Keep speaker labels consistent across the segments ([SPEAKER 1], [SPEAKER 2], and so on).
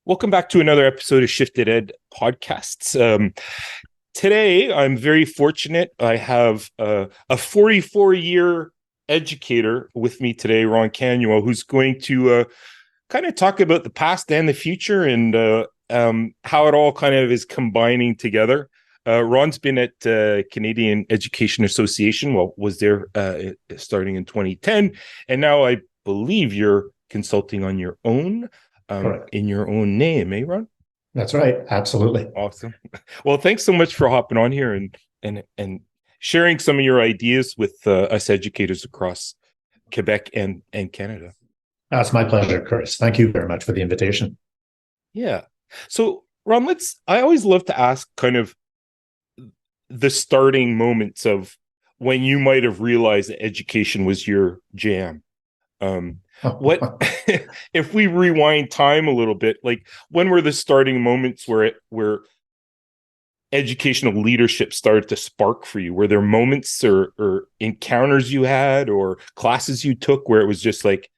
[SPEAKER 1] Welcome back to another episode of Shifted Ed podcasts. Today, I'm very fortunate. I have a 44-year educator with me today, Ron Canuel, who's going to kind of talk about the past and the future and how it all kind of is combining together. Ron's been at Canadian Education Association, was there starting in 2010, and now I believe you're consulting on your own. In your own name, eh, Ron?
[SPEAKER 2] That's right. Absolutely.
[SPEAKER 1] Awesome. Well, thanks so much for hopping on here and sharing some of your ideas with us educators across Quebec and Canada.
[SPEAKER 2] That's my pleasure, Chris. Thank you very much for the invitation.
[SPEAKER 1] Yeah. So, Ron, I always love to ask kind of the starting moments of when you might have realized that education was your jam. What if we rewind time a little bit, like when were the starting moments where educational leadership started to spark for you? Were there moments or encounters you had or classes you took where it was just like,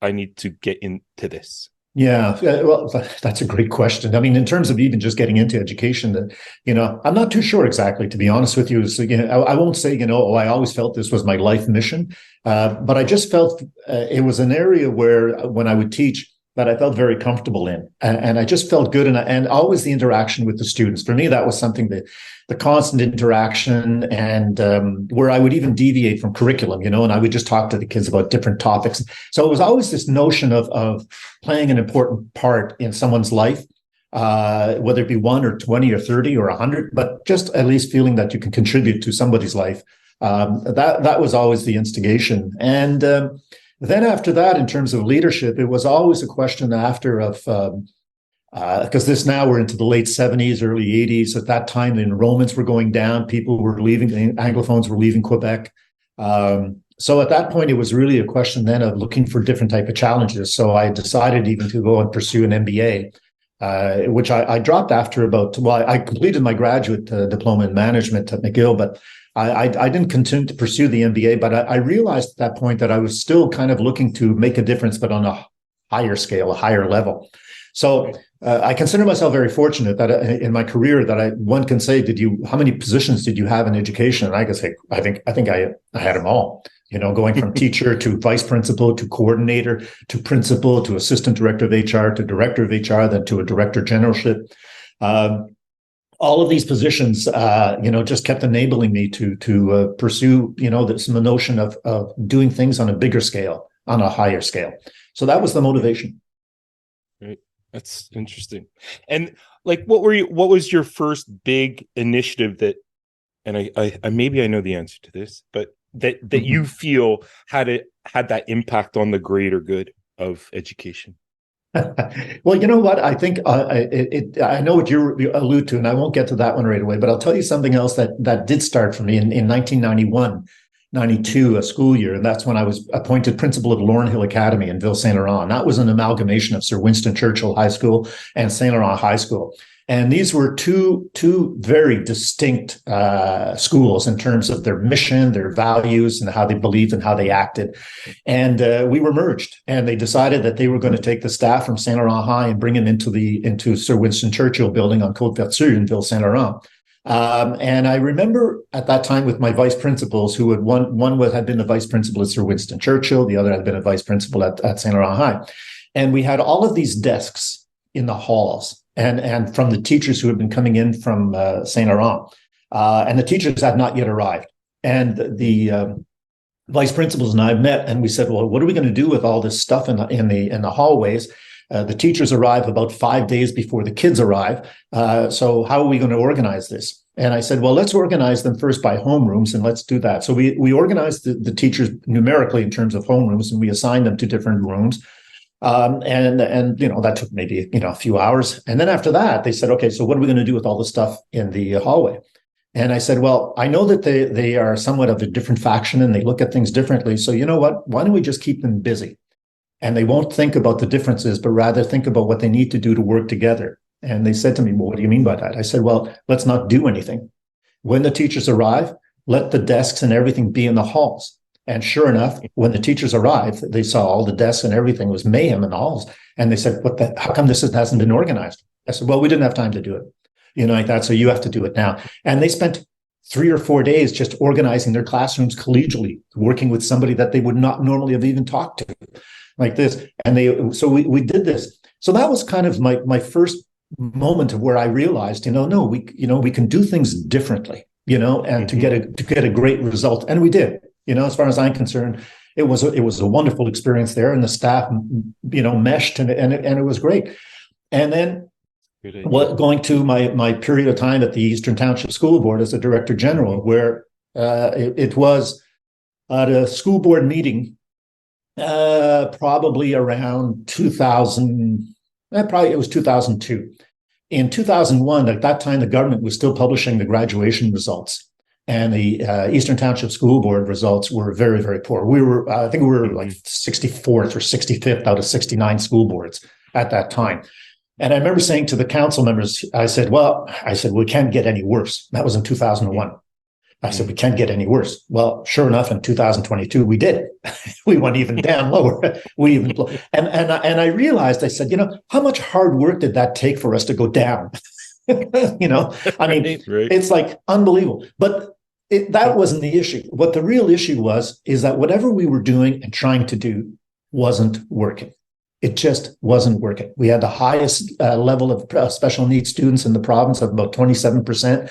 [SPEAKER 1] I need to get into this?
[SPEAKER 2] Yeah, well, that's a great question. I mean, in terms of even just getting into education, I'm not too sure exactly, to be honest with you. So, I won't say, I always felt this was my life mission, but I just felt it was an area where when I would teach that I felt very comfortable in, and I just felt good, and always the interaction with the students. For me, that was something that the constant interaction and where I would even deviate from curriculum, and I would just talk to the kids about different topics. So it was always this notion of playing an important part in someone's life, whether it be 1 or 20 or 30 or 100, but just at least feeling that you can contribute to somebody's life. That was always the instigation. And then after that, in terms of leadership, it was always a question after of, because this now we're into the late 70s, early 80s. At that time, the enrollments were going down. People were leaving, the Anglophones were leaving Quebec. So at that point, it was really a question then of looking for different type of challenges. So I decided even to go and pursue an MBA, which I dropped after I completed my graduate diploma in management at McGill, but I didn't continue to pursue the MBA. But I realized at that point that I was still kind of looking to make a difference, but on a higher scale, a higher level. So I consider myself very fortunate that in my career that one can say, how many positions did you have in education? And I can say, I think I had them all, going from teacher to vice principal to coordinator to principal to assistant director of HR to director of HR, then to a director generalship. All of these positions, just kept enabling me to pursue, this notion of doing things on a bigger scale, on a higher scale. So that was the motivation.
[SPEAKER 1] Right. That's interesting. And like, what was your first big initiative that, and I maybe I know the answer to this, but that you feel had that impact on the greater good of education?
[SPEAKER 2] Well, you know what? I think I know what you allude to, and I won't get to that one right away, but I'll tell you something else that did start for me in 1991. 92, a school year, and that's when I was appointed principal of Laurel Academy in Ville Saint Laurent. That was an amalgamation of Sir Winston Churchill High School and Saint Laurent High School. And these were two very distinct schools in terms of their mission, their values, and how they believed and how they acted. And we were merged, and they decided that they were going to take the staff from Saint Laurent High and bring them into Sir Winston Churchill building on Côte Vertu in Ville Saint Laurent. And I remember at that time with my vice principals, who had been the vice principal at Sir Winston Churchill, the other had been a vice principal at Saint Laurent High. And we had all of these desks in the halls and from the teachers who had been coming in from Saint Laurent. And the teachers had not yet arrived. And the vice principals and I met, and we said, well, what are we going to do with all this stuff in the hallways? The teachers arrive about 5 days before the kids arrive. So how are we going to organize this? And I said, well, let's organize them first by homerooms, and let's do that. So we organized the teachers numerically in terms of homerooms, and we assigned them to different rooms. And that took maybe, a few hours. And then after that, they said, okay, so what are we going to do with all the stuff in the hallway? And I said, well, I know that they are somewhat of a different faction and they look at things differently. So you know what? Why don't we just keep them busy? And they won't think about the differences, but rather think about what they need to do to work together. And they said to me, well, what do you mean by that? I said, well, let's not do anything. When the teachers arrive, let the desks and everything be in the halls. And sure enough, when the teachers arrived, they saw all the desks and everything was mayhem and all. And they said, how come this hasn't been organized? I said, well, we didn't have time to do it, like that. So you have to do it now. And they spent 3 or 4 days just organizing their classrooms collegially, working with somebody that they would not normally have even talked to like this. And so we did this. So that was kind of my first moment of where I realized, no, we can do things differently, and to get a great result. And we did, as far as I'm concerned, it was a wonderful experience there, and the staff, meshed and it was great. And then going to my period of time at the Eastern Township School Board as a Director General, where it was at a school board meeting, probably around 2000, probably it was 2002. In 2001, at that time, the government was still publishing the graduation results, and the Eastern Township School Board results were very, very poor. I think we were like 64th or 65th out of 69 school boards at that time. And I remember saying to the council members, I said, we can't get any worse. That was in 2001. I said, we can't get any worse. Well, sure enough, in 2022, we did. We went even down lower. And I realized, I said, how much hard work did that take for us to go down? It's like unbelievable. But that wasn't the issue. What the real issue is that whatever we were doing and trying to do wasn't working. It just wasn't working. We had the highest level of special needs students in the province of about 27%.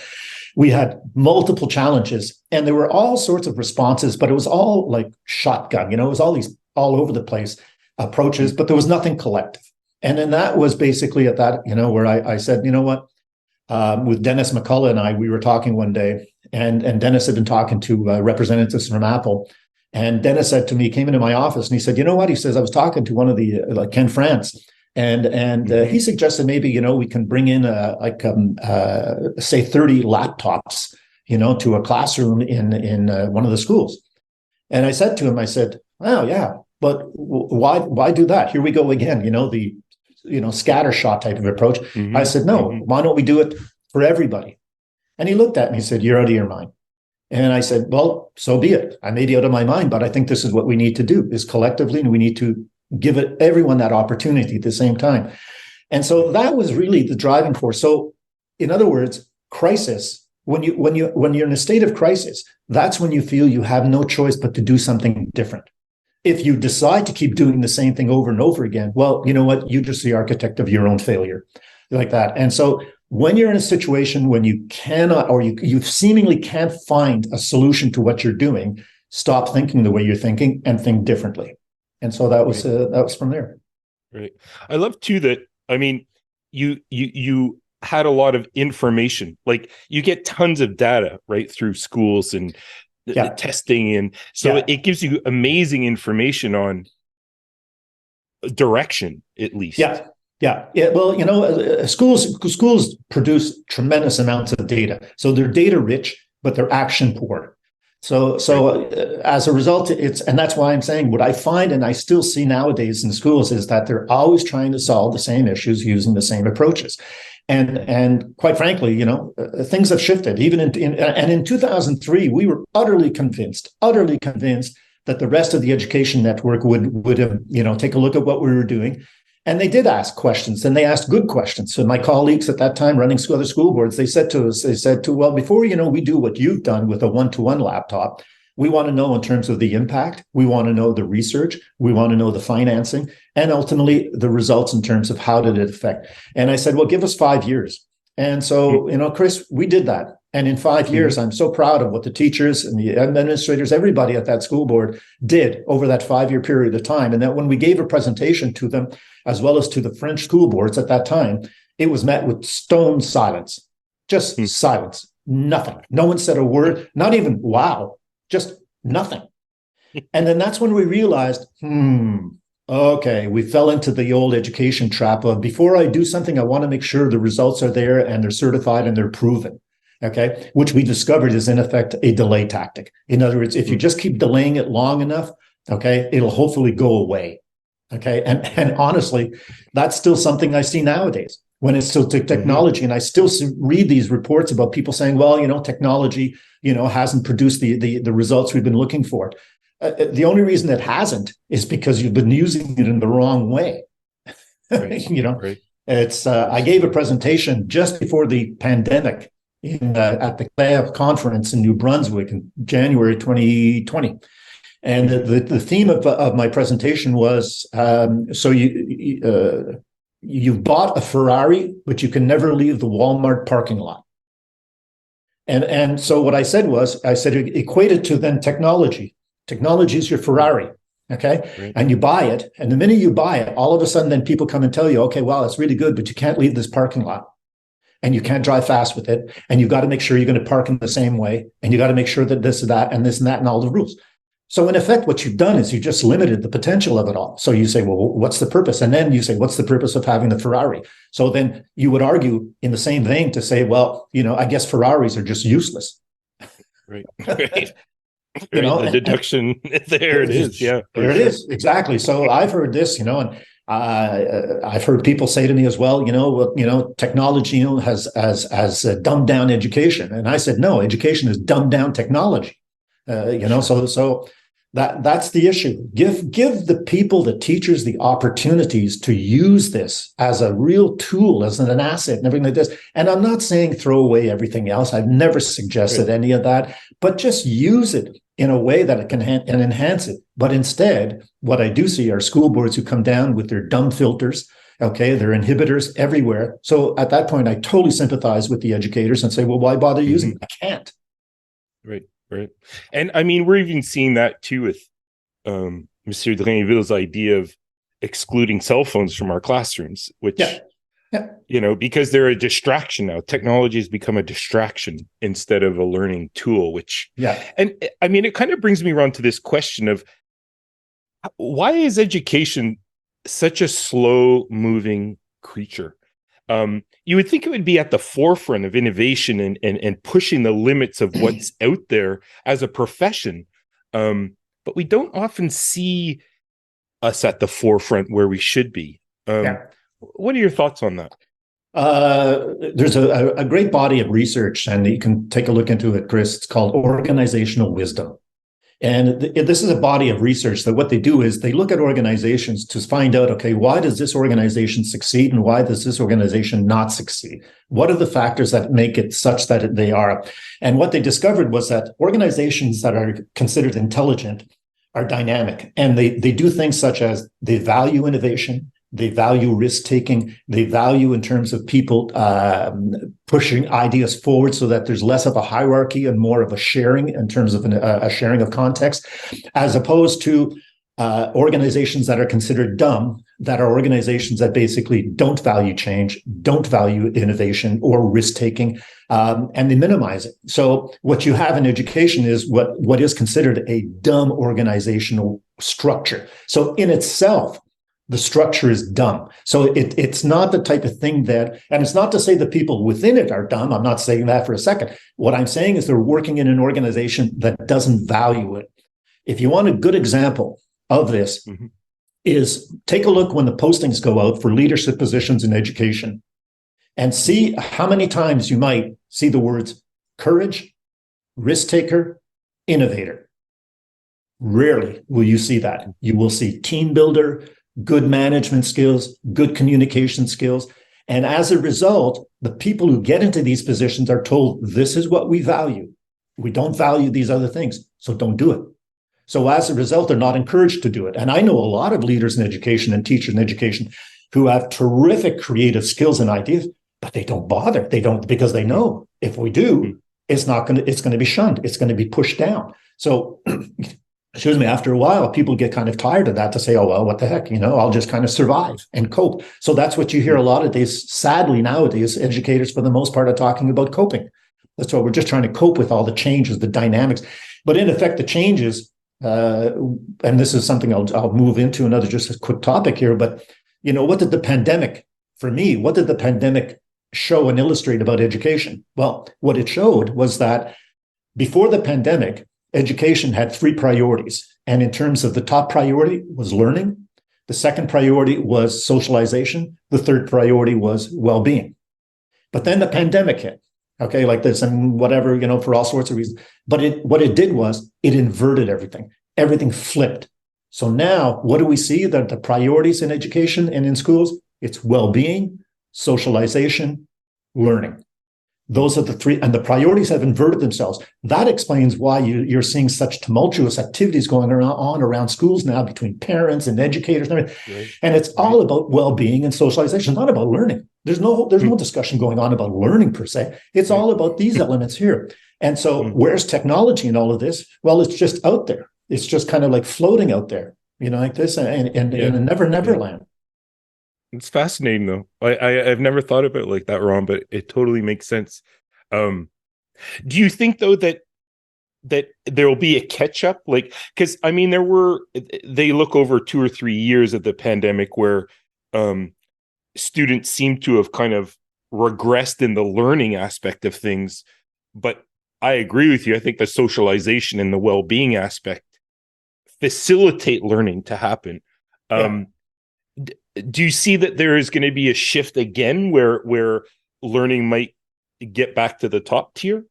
[SPEAKER 2] We had multiple challenges, and there were all sorts of responses, but it was all like shotgun. It was all these all over the place approaches, but there was nothing collective. And then that was basically at that, where I said, with Dennis McCullough and I, we were talking one day, and Dennis had been talking to representatives from Apple. And Dennis said to me, came into my office, and he said, you know what? He says, I was talking to one of the, Ken France, and he suggested maybe, we can bring in say 30 laptops, to a classroom in one of the schools. And I said to him, I said, oh yeah, but why do that? Here we go again, the scattershot type of approach. I said, no, why don't we do it for everybody? And he looked at me and said, you're out of your mind. And I said, well, so be it. I may be out of my mind, but I think this is what we need to do, is collectively, and we need to give everyone that opportunity at the same time. And so that was really the driving force. So in other words, crisis, when you're in a state of crisis, that's when you feel you have no choice but to do something different. If you decide to keep doing the same thing over and over again, well, you know what? You're just the architect of your own failure, like that. And so when you're in a situation when you cannot, or you seemingly can't find a solution to what you're doing, stop thinking the way you're thinking and think differently. And so that was from there.
[SPEAKER 1] Right. I love too that, you had a lot of information, like you get tons of data, right, through schools and the testing. And so it gives you amazing information on direction, at least. Yeah. Well, schools produce tremendous amounts of data. So they're data rich, but they're action poor. So as a result, and that's why I'm saying what I find and I still see nowadays in schools is that they're always trying to solve the same issues using the same approaches. And quite frankly, things have shifted. Even in 2003, we were utterly convinced that the rest of the education network would have, take a look at what we were doing. And they did ask questions, and they asked good questions. So my colleagues at that time running other school boards, they said to us, well, before, we do what you've done with a one-to-one laptop, we want to know in terms of the impact, we want to know the research, we want to know the financing, and ultimately the results in terms of how did it affect. And I said, well, give us 5 years. And so, Chris, we did that. And in 5 years, I'm so proud of what the teachers and the administrators, everybody at that school board did over that 5-year period of time. And that when we gave a presentation to them, as well as to the French school boards at that time, it was met with stone silence, just silence, nothing. No one said a word, not even wow, just nothing. And then that's when we realized, okay, we fell into the old education trap of before I do something, I want to make sure the results are there and they're certified and they're proven. Okay, which we discovered is in effect a delay tactic. In other words, if you just keep delaying it long enough, okay, it'll hopefully go away. Okay, and honestly, that's still something I see nowadays when it's still technology, and I still read these reports about people saying, well, technology, hasn't produced the results we've been looking for.
[SPEAKER 2] The only reason it hasn't is because you've been using it in the wrong way.
[SPEAKER 1] Right.
[SPEAKER 2] You know,
[SPEAKER 1] Right.
[SPEAKER 2] it's. I gave a presentation just before the pandemic at the CLEA conference in New Brunswick in January 2020. And the theme of my presentation was so you've bought a Ferrari, but you can never leave the Walmart parking lot. And so what I said was, I said, equate it to then technology. Technology is your Ferrari, okay?
[SPEAKER 1] Right.
[SPEAKER 2] And you buy it, and the minute you buy it, all of a sudden then people come and tell you, okay, well, it's really good, but you can't leave this parking lot. And you can't drive fast with it. And you've got to make sure you're going to park in the same way. And you got to make sure that this, that, and this, and that, and all the rules. So in effect, what you've done is you just limited the potential of it all. So you say, well, what's the purpose? And then you say, what's the purpose of having the Ferrari? So then you would argue in the same vein to say, well, I guess Ferraris are just useless.
[SPEAKER 1] Right. Right.
[SPEAKER 2] The
[SPEAKER 1] deduction, there it is. Yeah.
[SPEAKER 2] There it is. Exactly. So I've heard this, and I've heard people say to me as well, technology, has dumbed down education. And I said, no, education has dumbed down technology. So that's the issue. Give the people, the teachers, the opportunities to use this as a real tool, as an asset, and everything like this. And I'm not saying throw away everything else. I've never suggested any of that, but just use it in a way that it can enhance it. But instead, what I do see are school boards who come down with their dumb filters. Okay, their inhibitors everywhere. So at that point, I totally sympathize with the educators and say, well, why bother using it? I can't.
[SPEAKER 1] Right. Right. And I mean, we're even seeing that too with Monsieur Drainville's idea of excluding cell phones from our classrooms, which, because they're a distraction now. Technology has become a distraction instead of a learning tool, and I mean, it kind of brings me around to this question of why is education such a slow moving creature? You would think it would be at the forefront of innovation and pushing the limits of what's out there as a profession. But we don't often see us at the forefront where we should be. What are your thoughts on that?
[SPEAKER 2] There's a great body of research, and you can take a look into it, Chris. It's called organizational wisdom. And this is a body of research that what they do is they look at organizations to find out, okay, why does this organization succeed and why does this organization not succeed? What are the factors that make it such that they are? And what they discovered was that organizations that are considered intelligent are dynamic, and they do things such as they value innovation, they value risk-taking, they value in terms of people pushing ideas forward so that there's less of a hierarchy and more of a sharing in terms of a sharing of context, as opposed to organizations that are considered dumb, that are organizations that basically don't value change, don't value innovation or risk-taking, and they minimize it. So what you have in education is what is considered a dumb organizational structure. So in itself, the structure is dumb. So it's not the type of thing that, and it's not to say the people within it are dumb. I'm not saying that for a second. What I'm saying is they're working in an organization that doesn't value it. If you want a good example of this, is take a look when the postings go out for leadership positions in education and see how many times you might see the words courage, risk taker, innovator. Rarely will you see that. You will see team builder, good management skills, good communication skills. And as a result, the people who get into these positions are told, this is what we value. We don't value these other things, so don't do it. So as a result, they're not encouraged to do it. And I know a lot of leaders in education and teachers in education who have terrific creative skills and ideas, but they don't bother. They don't, because they know if we do, it's going to be shunned. It's going to be pushed down. So excuse me, after a while, people get kind of tired of that to say, oh, well, what the heck, I'll just kind of survive and cope. So that's what you hear a lot of these, sadly, nowadays, educators, for the most part, are talking about coping. That's what we're just trying to cope with all the changes, the dynamics. But in effect, the changes, and this is something I'll move into another just a quick topic here, but, what did the pandemic show and illustrate about education? Well, what it showed was that before the pandemic, education had three priorities. And in terms of the top priority was learning. The second priority was socialization. The third priority was well-being. But then the pandemic hit, like this and whatever, for all sorts of reasons. But what it did was it inverted everything. everything flipped. So now what do we see? That the priorities in education and in schools, it's well-being, socialization, learning. Those are the three, and the priorities have inverted themselves. That explains why you're seeing such tumultuous activities going on around schools now between parents and educators and everything. Right. And it's all about well-being and socialization, not about learning. There's no discussion going on about learning per se. It's all about these elements here. And so where's technology in all of this? Well, it's just out there. It's just kind of like floating out there, like this, and in a never land.
[SPEAKER 1] It's fascinating, though. I've never thought about it like that, Ron, but it totally makes sense. Do you think, though, that there will be a catch up? Like, because I mean, they look over 2 or 3 years of the pandemic where students seem to have kind of regressed in the learning aspect of things. But I agree with you. I think the socialization and the well-being aspect facilitate learning to happen. Do you see that there is going to be a shift again where learning might get back to the top tier?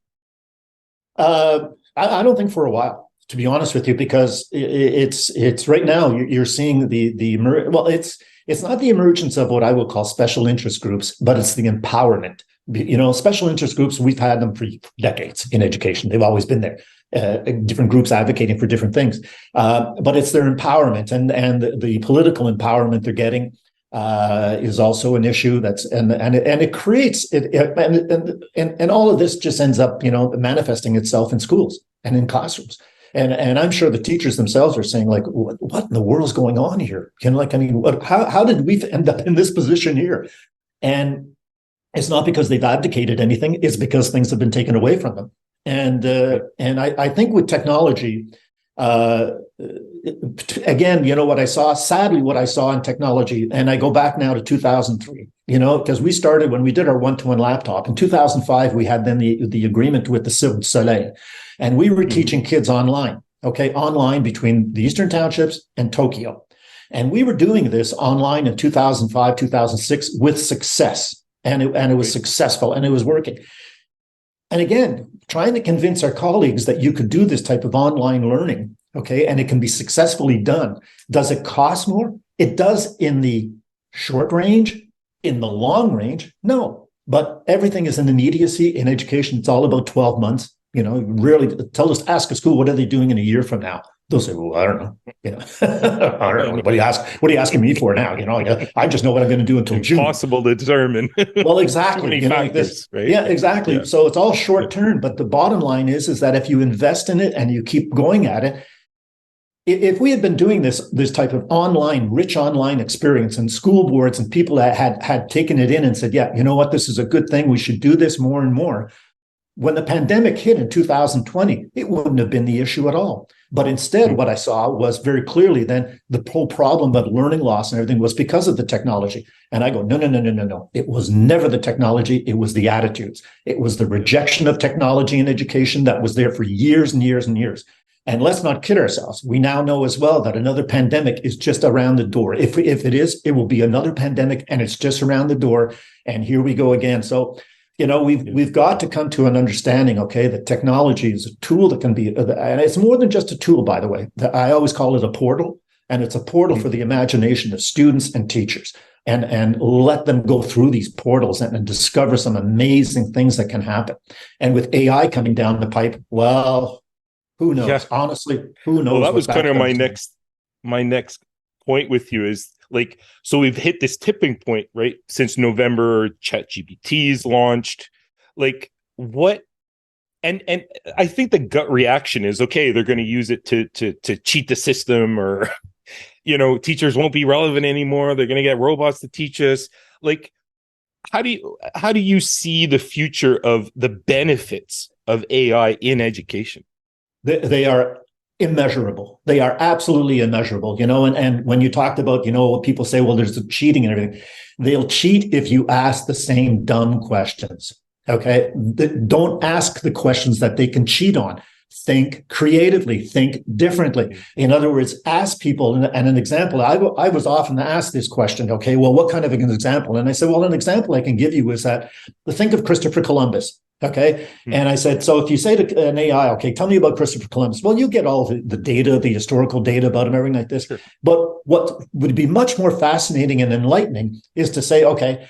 [SPEAKER 2] I don't think for a while, to be honest with you, because it's right now you're seeing it's not the emergence of what I will call special interest groups, but it's the empowerment. Special interest groups, we've had them for decades in education. They've always been there. Different groups advocating for different things, but it's their empowerment and the political empowerment they're getting is also an issue. And it creates it, and all of this just ends up manifesting itself in schools and in classrooms. And I'm sure the teachers themselves are saying, like, what in the world is going on here? How did we end up in this position here? And it's not because they've abdicated anything; it's because things have been taken away from them. And I think with technology, again, what I saw in technology, and I go back now to 2003, because we started when we did our one-to-one laptop. In 2005, we had then the agreement with the Cirque du Soleil, and we were teaching kids online, online between the Eastern Townships and Tokyo. And we were doing this online in 2005, 2006 with success. And it was successful and it was working. And again, trying to convince our colleagues that you could do this type of online learning, and it can be successfully done. Does it cost more? It does in the short range. In the long range, no. But everything is an immediacy in education. It's all about 12 months. Really ask a school, what are they doing in a year from now? They'll say, well, I don't know. I don't know. What are you asking me for now? I just know what I'm going to do until June.
[SPEAKER 1] Impossible to determine.
[SPEAKER 2] Well, exactly.
[SPEAKER 1] Factors, right?
[SPEAKER 2] Yeah, exactly. Yeah. So it's all short term. But the bottom line is that if you invest in it and you keep going at it, if we had been doing this type of rich online experience, and school boards and people that had taken it in and said, yeah, you know what, this is a good thing, we should do this more and more. When the pandemic hit in 2020, it wouldn't have been the issue at all. But instead, what I saw was very clearly then the whole problem of learning loss and everything was because of the technology. And I go, no. It was never the technology. It was the attitudes. It was the rejection of technology in education that was there for years and years and years. And let's not kid ourselves. We now know as well that another pandemic is just around the door. If it is, it will be another pandemic and it's just around the door. And here we go again. So we've got to come to an understanding, that technology is a tool that can be, and it's more than just a tool, by the way. I always call it a portal, and it's a portal for the imagination of students and teachers, and let them go through these portals and discover some amazing things that can happen. And with AI coming down the pipe, well, who knows? Yeah. Honestly, who knows?
[SPEAKER 1] Well, that was kind of my next point with you is, like, so we've hit this tipping point, right? Since November, ChatGPT's launched. Like, what? And I think the gut reaction is, okay, they're going to use it to cheat the system, or teachers won't be relevant anymore. They're going to get robots to teach us. Like, how do you see the future of the benefits of AI in education?
[SPEAKER 2] They are immeasurable. They are absolutely immeasurable, and when you talked about, people say, well, there's the cheating and everything. They'll cheat if you ask the same dumb questions. Okay. Don't ask the questions that they can cheat on. Think creatively, think differently. In other words, ask people, and an example, I was often asked this question, okay, well, what kind of an example? And I said, well, an example I can give you is that, think of Christopher Columbus. Okay. And I said, so if you say to an AI, okay, tell me about Christopher Columbus, well, you get all the data, the historical data about him, everything like this.
[SPEAKER 1] Sure.
[SPEAKER 2] But what would be much more fascinating and enlightening is to say, okay,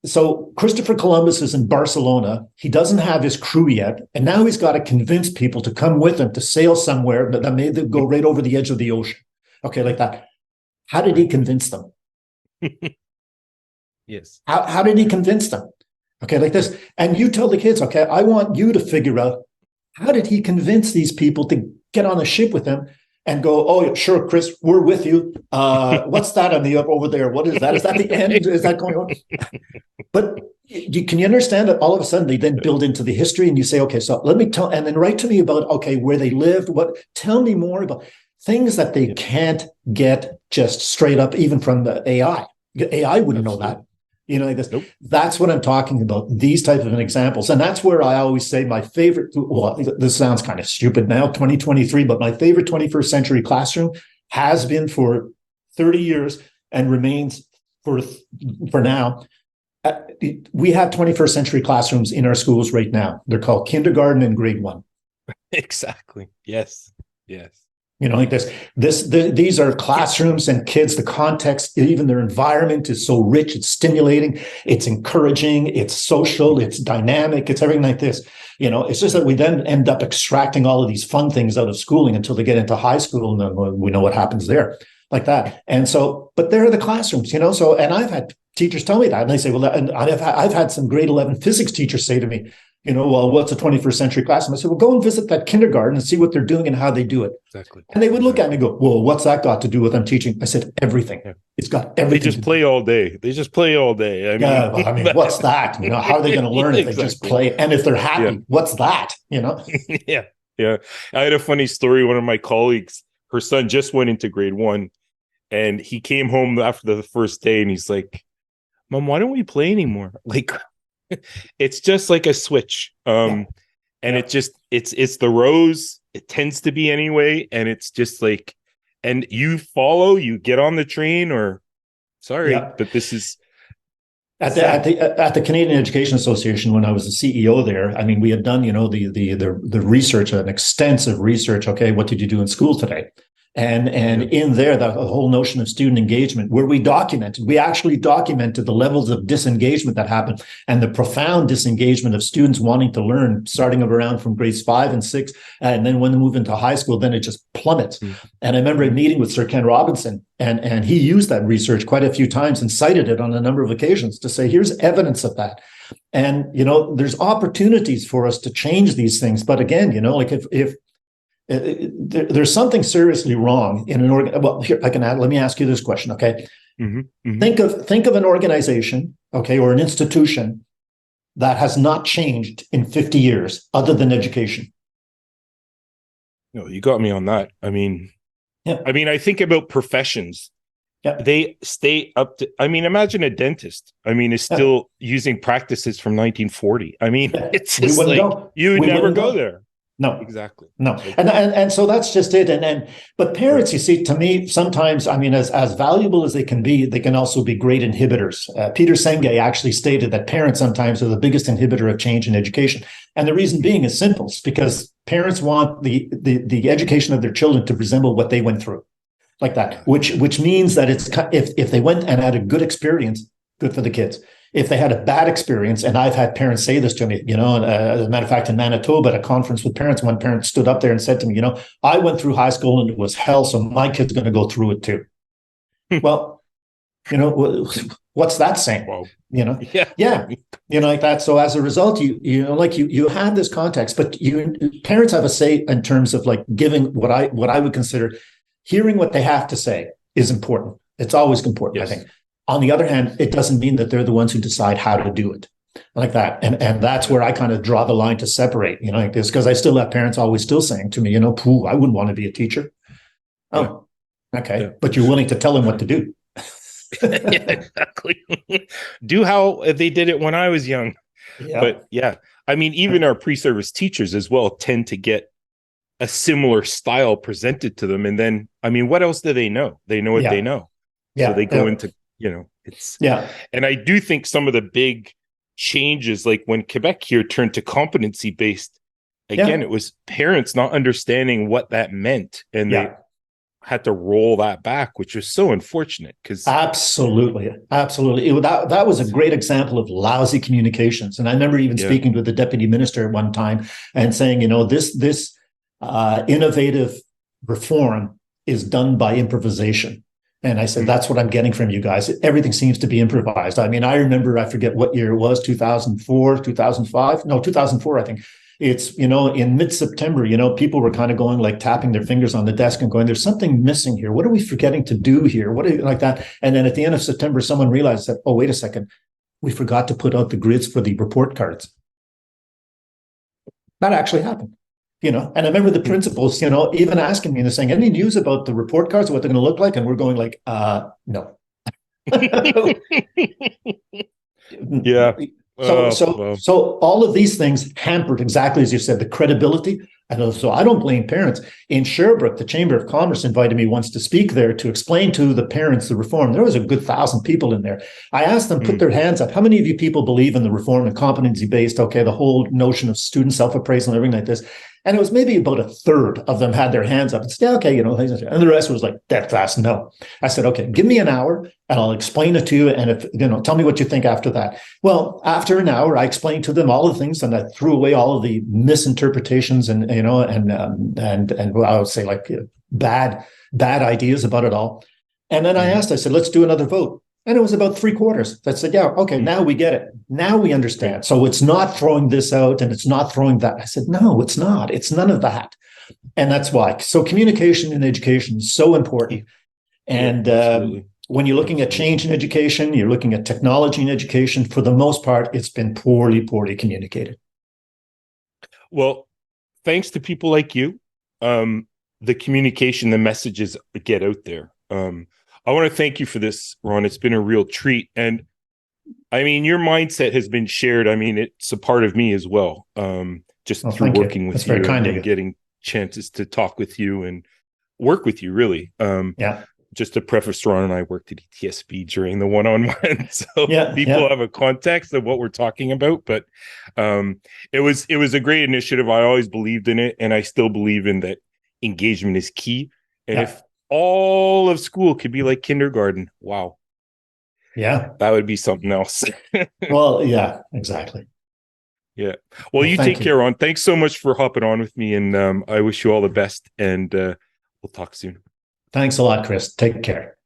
[SPEAKER 2] so Christopher Columbus is in Barcelona. He doesn't have his crew yet. And now he's got to convince people to come with him to sail somewhere that may go right over the edge of the ocean. Okay, like that. How did he convince them?
[SPEAKER 1] Yes.
[SPEAKER 2] How did he convince them? Okay, like this. And you tell the kids, okay, I want you to figure out how did he convince these people to get on a ship with him and go, oh, sure, Chris, we're with you. What's that on the up over there? What is that? Is that the end? Is that going on? But can you understand that all of a sudden they then build into the history and you say, okay, so let me tell, and then write to me about, okay, where they lived, tell me more about things that they can't get just straight up, even from the AI. AI wouldn't know that. Like this.
[SPEAKER 1] Nope.
[SPEAKER 2] That's what I'm talking about, these type of examples. And that's where I always say my favorite, well, this sounds kind of stupid now, 2023, but my favorite 21st century classroom has been for 30 years and remains for now. We have 21st century classrooms in our schools right now. They're called kindergarten and grade 1.
[SPEAKER 1] Exactly. Yes. Yes.
[SPEAKER 2] Like these are classrooms and kids, the context, even their environment is so rich, it's stimulating, it's encouraging, it's social, it's dynamic, it's everything like this. It's just that we then end up extracting all of these fun things out of schooling until they get into high school, and then we know what happens there, like that. And so, but there are the classrooms, so, and I've had teachers tell me that, and they say, well, and I've had some grade 11 physics teachers say to me, well, what's a 21st century classroom? I said, well, go and visit that kindergarten and see what they're doing and how they do it.
[SPEAKER 1] Exactly.
[SPEAKER 2] And they would look at me and go, well, what's that got to do with I'm teaching? I said, everything. Yeah. It's got everything.
[SPEAKER 1] They just play all day. They just play all day.
[SPEAKER 2] I mean, what's that? How are they going to learn if they just play? And if they're happy, what's that?
[SPEAKER 1] Yeah. Yeah. I had a funny story. One of my colleagues, her son just went into grade 1, and he came home after the first day and he's like, Mom, why don't we play anymore? Like, it's just like a switch. And it's the rows. It tends to be anyway. And it's just like, and you get on the train, or sorry, but this is
[SPEAKER 2] at the Canadian Education Association, when I was the CEO there, I mean, we had done, the research, an extensive research. Okay, what did you do in school today? And in there, the whole notion of student engagement, where we actually documented the levels of disengagement that happened and the profound disengagement of students wanting to learn, starting around from grades 5 and 6. And then when they move into high school, then it just plummets. And I remember meeting with Sir Ken Robinson, and he used that research quite a few times and cited it on a number of occasions to say, here's evidence of that. And, there's opportunities for us to change these things. But again, like if there's something seriously wrong in an organ. Well, here I can add. Let me ask you this question, okay? Think of an organization, okay, or an institution that has not changed in 50 years, other than education.
[SPEAKER 1] No, you got me on that. I mean, I think about professions.
[SPEAKER 2] Yeah.
[SPEAKER 1] They stay up to. I mean, imagine a dentist. I mean, is still using practices from 1940. I mean, it's just like you would never go there.
[SPEAKER 2] No,
[SPEAKER 1] exactly.
[SPEAKER 2] No. And so that's just it. But parents, you see, to me, sometimes, I mean, as valuable as they can be, they can also be great inhibitors. Peter Senge actually stated that parents sometimes are the biggest inhibitor of change in education. And the reason being is simple. It's because parents want the education of their children to resemble what they went through, like that, which means that it's, if they went and had a good experience, good for the kids. If they had a bad experience, and I've had parents say this to me, as a matter of fact, in Manitoba at a conference with parents, one parent stood up there and said to me, I went through high school and it was hell, so my kid's going to go through it too. Well, what's that saying?
[SPEAKER 1] Wow.
[SPEAKER 2] Like that. So as a result, you have this context, but parents have a say in terms of like giving what I would consider hearing what they have to say is important. It's always important, yes. I think. On the other hand, it doesn't mean that they're the ones who decide how to do it, like that. And that's where I kind of draw the line to separate, like this, because I still have parents always still saying to me, I wouldn't want to be a teacher. Oh, okay. Yeah. But you're willing to tell them what to do.
[SPEAKER 1] Yeah, exactly. Do how they did it when I was young. Yeah. But yeah, I mean, even our pre-service teachers as well tend to get a similar style presented to them. And then, I mean, what else do they know? They know what they know. Yeah. So they go into, and I do think some of the big changes, like when Quebec here turned to competency based, again,
[SPEAKER 2] Yeah.
[SPEAKER 1] it was parents not understanding what that meant, and they
[SPEAKER 2] Yeah.
[SPEAKER 1] had to roll that back, which was so unfortunate because
[SPEAKER 2] Absolutely, absolutely. That was a great example of lousy communications. And I remember even
[SPEAKER 1] yeah.
[SPEAKER 2] speaking with the deputy minister at one time and saying, this innovative reform is done by improvisation. And I said,
[SPEAKER 1] Mm,
[SPEAKER 2] that's what I'm getting from you guys. Everything seems to be improvised. I mean, I remember, I forget what year it was, 2004, 2005, no, 2004, I think. It's, in mid-September, people were kind of going like tapping their fingers on the desk and going, there's something missing here. What are we forgetting to do here? What are you like that? And then at the end of September, someone realized that, oh, wait a second, we forgot to put out the grids for the report cards. That actually happened. And I remember the
[SPEAKER 1] mm.
[SPEAKER 2] principals, even asking me and saying, any news about the report cards, what they're going to look like? And we're going like, no.
[SPEAKER 1] Yeah.
[SPEAKER 2] So, so,
[SPEAKER 1] Well.
[SPEAKER 2] so all of these things hampered, exactly as you said, the credibility. And so I don't blame parents. In Sherbrooke, the Chamber of Commerce invited me once to speak there to explain to the parents the reform. There was a good 1,000 people in there. I asked them, put
[SPEAKER 1] Mm.
[SPEAKER 2] their hands up. How many of you people believe in the reform and competency-based, okay, the whole notion of student self-appraisal and everything like this? And it was maybe about a third of them had their hands up and said, yeah, okay, and the rest was like, dead fast, no. I said, okay, give me an hour and I'll explain it to you. And tell me what you think after that. Well, after an hour, I explained to them all the things and I threw away all of the misinterpretations and well, I would say like bad ideas about it all. And then I asked, I said, let's do another vote. And it was about 3/4 that said, yeah, okay, now we get it. Now we understand. So it's not throwing this out and it's not throwing that. I said, no, it's not. It's none of that. And that's why. So communication in education is so important. And when you're looking at change in education, you're looking at technology in education, for the most part, it's been poorly communicated.
[SPEAKER 1] Well, thanks to people like you, the communication, the messages get out there. I want to thank you for this, Ron. It's been a real treat. And I mean, your mindset has been shared. I mean, it's a part of me as well, just through working with you and getting chances to talk with you and work with you, really. Just to preface, Ron and I worked at ETSB during the one-on-one, so people have a context of what we're talking about. But it was a great initiative. I always believed in it, and I still believe in that engagement is key. And if all of school could be like kindergarten, wow.
[SPEAKER 2] Yeah.
[SPEAKER 1] That would be something else.
[SPEAKER 2] Well, yeah, exactly.
[SPEAKER 1] Yeah. Well, you take care, Ron. Thanks so much for hopping on with me, and I wish you all the best, and we'll talk soon.
[SPEAKER 2] Thanks a lot, Chris. Take care.